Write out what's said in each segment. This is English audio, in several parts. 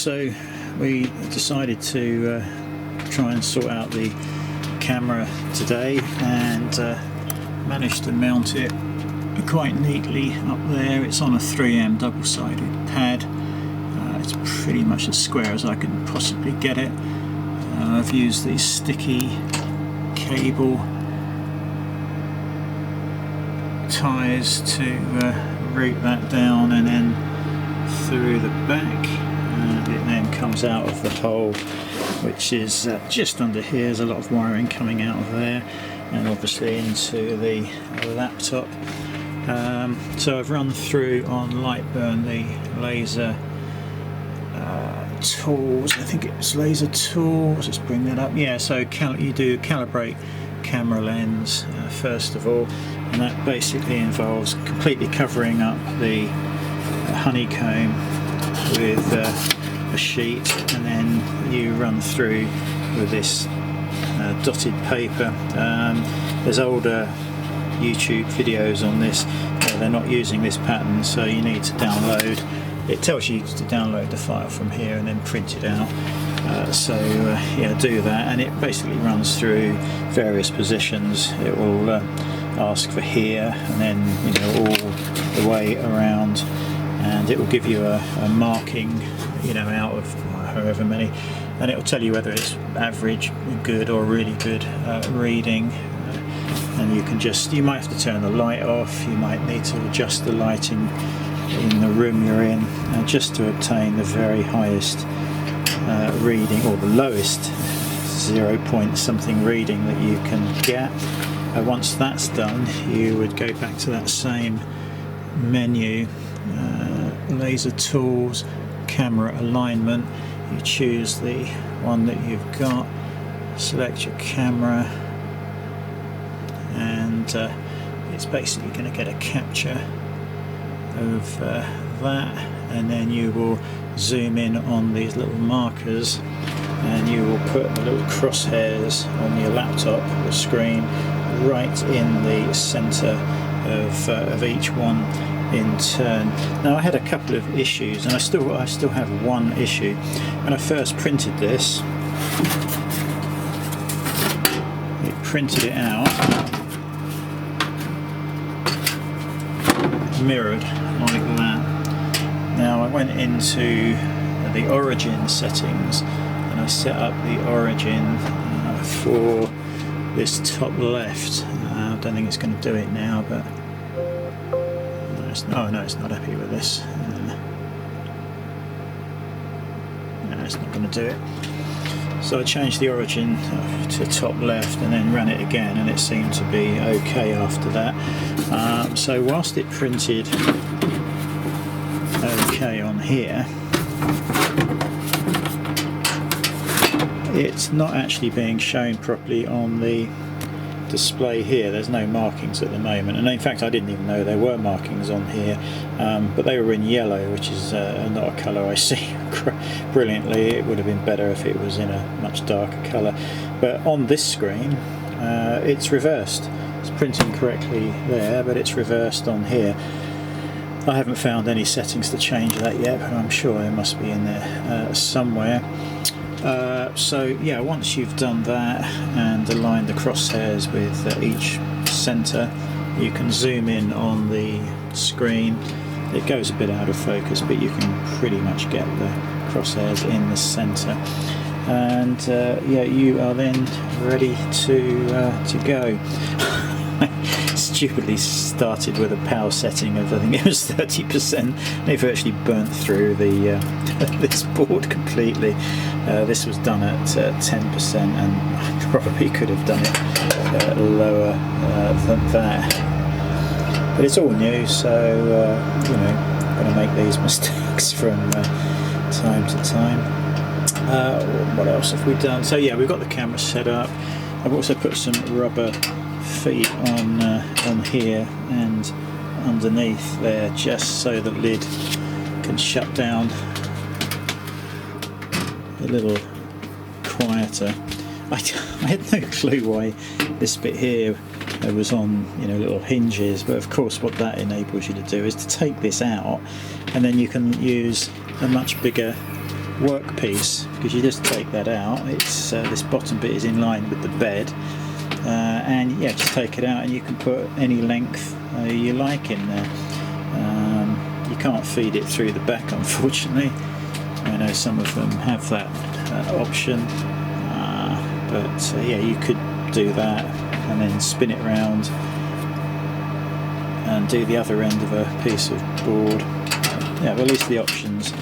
So we decided to try and sort out the camera today, and managed to mount it quite neatly up there. It's on a 3M double-sided pad. It's pretty much as square as I can possibly get it. I've used these sticky cable ties to route that down and then through the back, and it then comes out of the hole, which is just under here. There's a lot of wiring coming out of there, and obviously into the laptop. So I've run through on Lightburn the laser tools. I think it's laser tools. Let's bring that up. Yeah, so you do calibrate camera lens first of all, and that basically involves completely covering up the honeycomb with a sheet, and then you run through with this dotted paper. There's older YouTube videos on this. They're not using this pattern, so you need to download. It tells you to download the file from here and then print it out. Yeah, do that, and it basically runs through various positions. It will ask for here, and then all the way around, and it will give you a marking, out of however many, and it will tell you whether it's average, good, or really good reading. And you might have to turn the light off. You might need to adjust the lighting in the room you're in, just to obtain the very highest reading, or the lowest 0 point something reading that you can get. Once that's done, you would go back to that same menu, laser tools, camera alignment. You choose the one that you've got, select your camera, and it's basically going to get a capture of that, and then you will zoom in on these little markers, and you will put the little crosshairs on your laptop, the screen, right in the center of each one in turn. Now, I had a couple of issues, and I still have one issue. When I first printed this, it printed it out mirrored like that. Now, I went into the origin settings and I set up the origin for this top left. I don't think it's going to do it now, but no, it's not happy with this. No, it's not going to do it. So I changed the origin to top left and then ran it again, and it seemed to be okay after that. So whilst it printed okay on here, it's not actually being shown properly on the display here. There's no markings at the moment, and in fact I didn't even know there were markings on here, but they were in yellow, which is not a colour I see brilliantly. It would have been better if it was in a much darker colour, but on this screen it's reversed. It's printing correctly there, but it's reversed on here. I haven't found any settings to change that yet, but I'm sure there must be in there somewhere. So yeah, once you've done that and aligned the crosshairs with each center, you can zoom in on the screen. It goes a bit out of focus, but you can pretty much get the crosshairs in the center, and yeah, you are then ready to go. Stupidly started with a power setting of, I think it was 30%. They virtually burnt through the this board completely. This was done at 10%, and I probably could have done it lower than that. But it's all new, so I'm going to make these mistakes from time to time. What else have we done? So yeah, we've got the camera set up. I've also put some rubber feet on here and underneath there, just so the lid can shut down a little quieter. I had no clue why this bit here was on little hinges, but of course what that enables you to do is to take this out, and then you can use a much bigger workpiece, because you just take that out. It's this bottom bit is in line with the bed, and yeah, just take it out and you can put any length you like in there. You can't feed it through the back, unfortunately. I know some of them have that option, but yeah, you could do that and then spin it round and do the other end of a piece of board. Yeah, but at least the options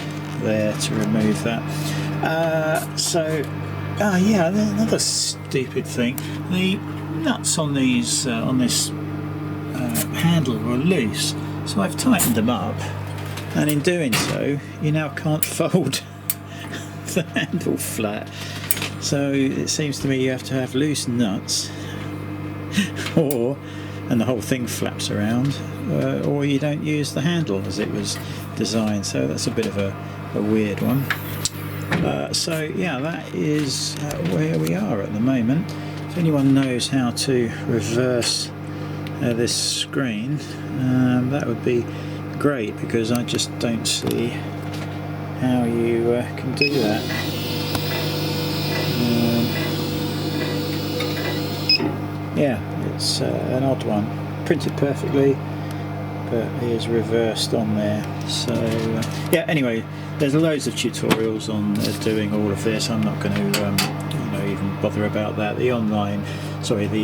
there to remove that. Yeah, another stupid thing, the nuts on these on this handle were loose, so I've tightened them up, and in doing so you now can't fold the handle flat. So it seems to me you have to have loose nuts and the whole thing flaps around, or you don't use the handle as it was designed. So that's a bit of a weird one. So yeah, that is where we are at the moment. If anyone knows how to reverse this screen, that would be great, because I just don't see how you can do that. Yeah, it's an odd one. Printed perfectly, but it is reversed on there. So yeah, anyway, there's loads of tutorials on doing all of this. I'm not going to even bother about that. The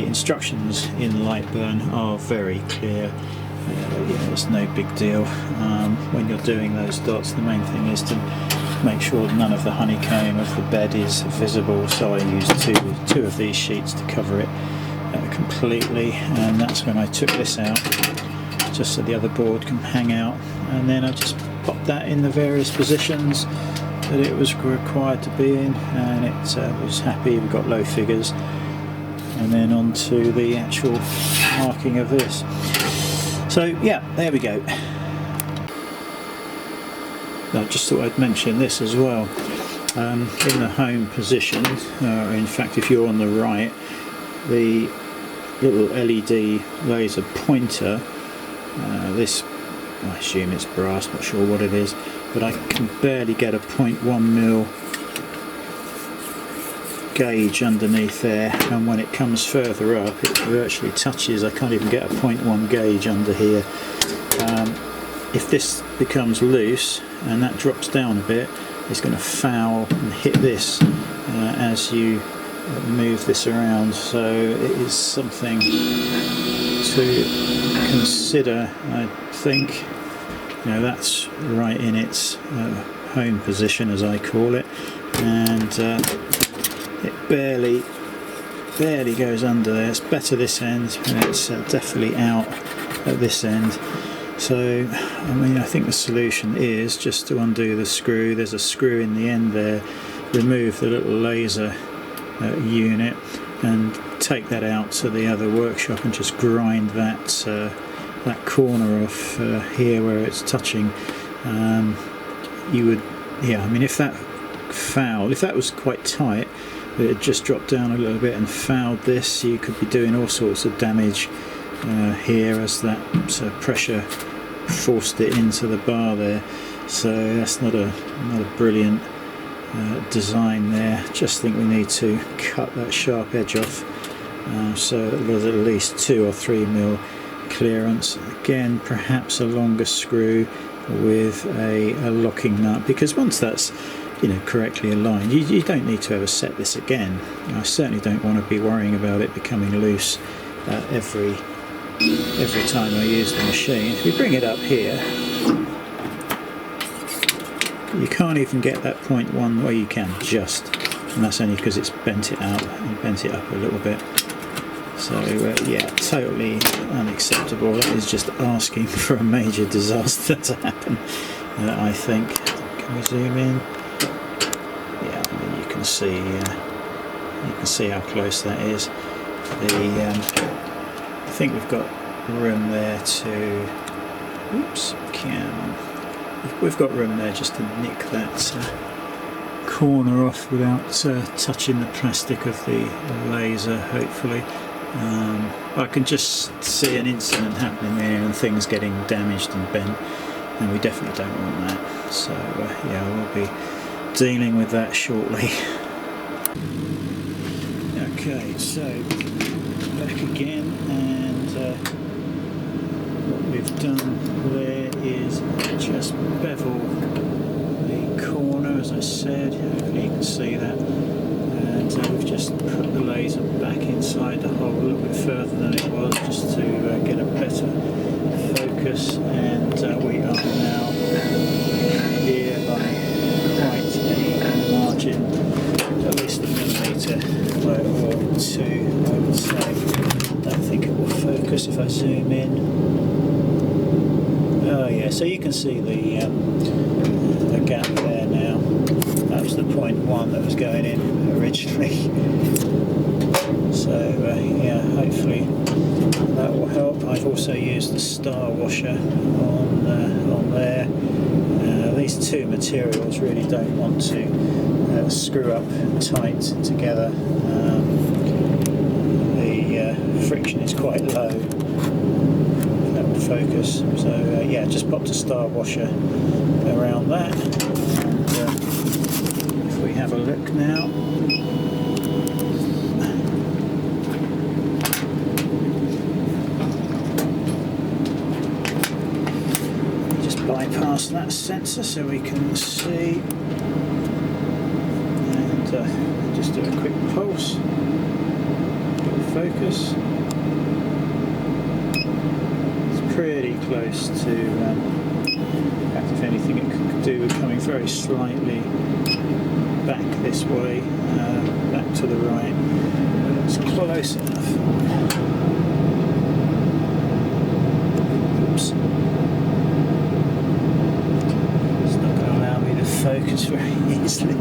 instructions in Lightburn are very clear. It's no big deal. When you're doing those dots, the main thing is to make sure none of the honeycomb of the bed is visible. So I used two of these sheets to cover it completely, and that's when I took this out, just so the other board can hang out, and then I just popped that in the various positions that it was required to be in, and it was happy. We got low figures, and then on to the actual marking of this. So yeah, there we go. I just thought I'd mention this as well. In the home position, in fact if you're on the right, the little LED laser pointer, this, I assume it's brass, not sure what it is, but I can barely get a 0.1mm gauge underneath there, and when it comes further up it virtually touches. I can't even get a 0.1 gauge under here. If this becomes loose and that drops down a bit, it's going to foul and hit this as you move this around. So it is something to consider, I think. That's right in its home position, as I call it, and it barely goes under there. It's better this end, and it's definitely out at this end. So I think the solution is just to undo the screw. There's a screw in the end there. Remove the little laser unit and take that out to the other workshop and just grind that corner off here where it's touching. You would, if that was quite tight, but it just dropped down a little bit and fouled this, you could be doing all sorts of damage here as that pressure forced it into the bar there. So that's not a brilliant design there. Just think we need to cut that sharp edge off, so there's at least 2 or 3mm clearance. Again, perhaps a longer screw with a locking nut, because once that's correctly aligned, you don't need to ever set this again. I certainly don't want to be worrying about it becoming loose every time I use the machine. If we bring it up here, you can't even get that 0.1, well you can just, and that's only because it's bent it out and bent it up a little bit. So yeah, totally unacceptable. That is just asking for a major disaster to happen, I think. Can we zoom in? Yeah, you can see how close that is. I think we've got room there to, we've got room there just to nick that corner off without touching the plastic of the laser, hopefully. I can just see an incident happening there and things getting damaged and bent, and we definitely don't want that. So yeah, we'll be dealing with that shortly. Okay, so back again, and what we've done there is just bevel the corner, as I said. Hopefully you can see that. And we've just put the laser back inside the hole a little bit further than it was, just to get a better focus. And we are now here by quite a margin, at least a millimetre or two, I would say. I don't think it will focus if I zoom in. Oh yeah, so you can see the gap there now. That was the 0.1 that was going in originally. So yeah, hopefully that will help. I've also used the star washer on there. These two materials really don't want to screw up tight together. The friction is quite low. That will focus. So yeah, just popped a star washer around that. And if we have a look now. Bypass that sensor so we can see, and just do a quick pulse, focus. It's pretty close to, in fact, if anything it could do with coming very slightly back this way, back to the right, but it's close enough. Oops. Focus very easily.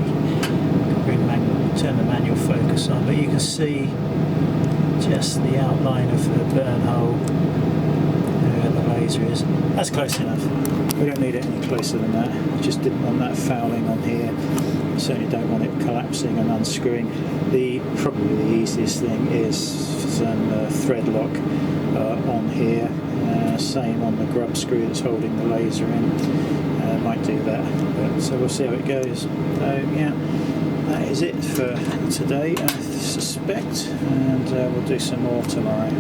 Turn the manual focus on, but you can see just the outline of the burn hole where the laser is. That's close enough. We don't need it any closer than that. We just didn't want that fouling on here. We certainly don't want it collapsing and unscrewing. Probably the easiest thing is some thread lock on here. Same on the grub screw that's holding the laser in. Might do that, so we'll see how it goes. So yeah, that is it for today, I suspect, and we'll do some more tomorrow.